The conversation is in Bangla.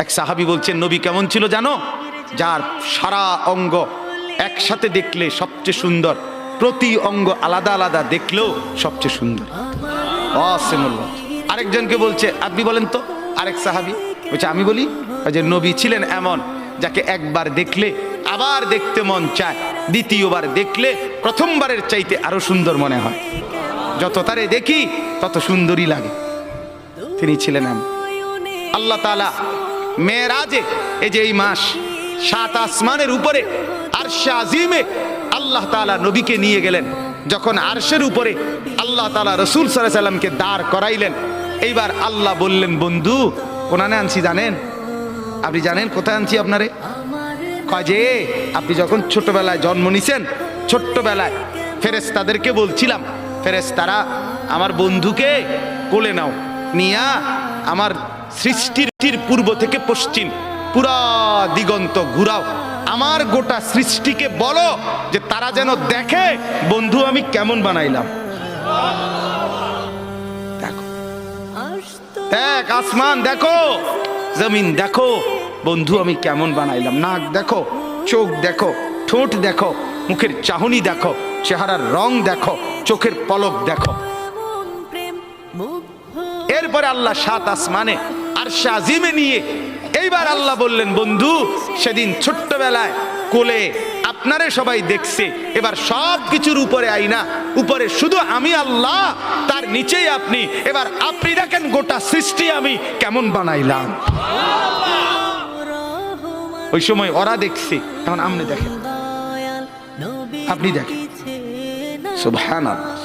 এক সাহাবী বলছেন, নবী কেমন ছিল জানো? যার সারা অঙ্গ একসাথে দেখলে সবচেয়ে সুন্দর, প্রতি অঙ্গ আলাদা আলাদা দেখলেও সবচেয়ে সুন্দর। অসীমুল্লাহ। আরেকজনকে বলছে, আপনি বলেন তো। আরেক সাহাবী বলছে, আমি বলি যে নবী ছিলেন এমন যাকে একবার দেখলে আবার দেখতে মন চায়, দ্বিতীয়বার দেখলে প্রথমবারের চাইতে আরো সুন্দর মনে হয়, যত তারে দেখি তত সুন্দরই লাগে। তিনি ছিলেন এমন। আল্লাহ তাআলা মেরাজে, এই যে এই মাস, 7 আসমানের উপরে আরশে আজিমে আল্লাহ তাআলা নবীকে নিয়ে গেলেন। যখন আরশের উপরে আল্লাহ তাআলা রাসূল সাল্লাল্লাহু আলাইহি সাল্লামকে দাঁড় করাইলেন, এইবার আল্লাহ বললেন, বন্ধু কোনানে আনছি জানেন? আপনি জানেন কোথায় আনছি আপনারে? কয় যে আপনি যখন ছোটবেলায় জন্ম নিছেন, ছোট্টবেলায় ফেরেশতাদেরকে বলছিলাম, ফেরেশতারা আমার বন্ধুকে কোলে নাও, নিয়া আমার সৃষ্টির পূর্ব থেকে পশ্চিম পুরা দিগন্ত ঘুরাও, আমার গোটা সৃষ্টিকে বলো যে তারা যেন দেখে বন্ধু আমি কেমন বানাইলাম। দেখো, দেখ আসমান দেখো, জমিন দেখো, বন্ধু আমি কেমন বানাইলাম। নাক দেখো, চোখ দেখো, ঠোঁট দেখো, মুখের চাহনি দেখো, চেহারার রং দেখো, চোখের পলক দেখো। এরপরে আল্লাহ 7 আসমানে আরশে আজিমে নিয়ে এইবার আল্লাহ বললেন, বন্ধু সেদিন ছোট্টবেলায় কোলে আপনারে সবাই দেখছে, এবার সব কিছুর উপরে আইনা, উপরে শুধু আমি আল্লাহ, তার নিচেই আপনি, এবার আপনি দেখেন গোটা সৃষ্টি আমি কেমন বানাইলাম। ওই সময় ওরা দেখছে, এখন আপনি দেখেন, আপনি দেখেন। সুবহানাল্লাহ।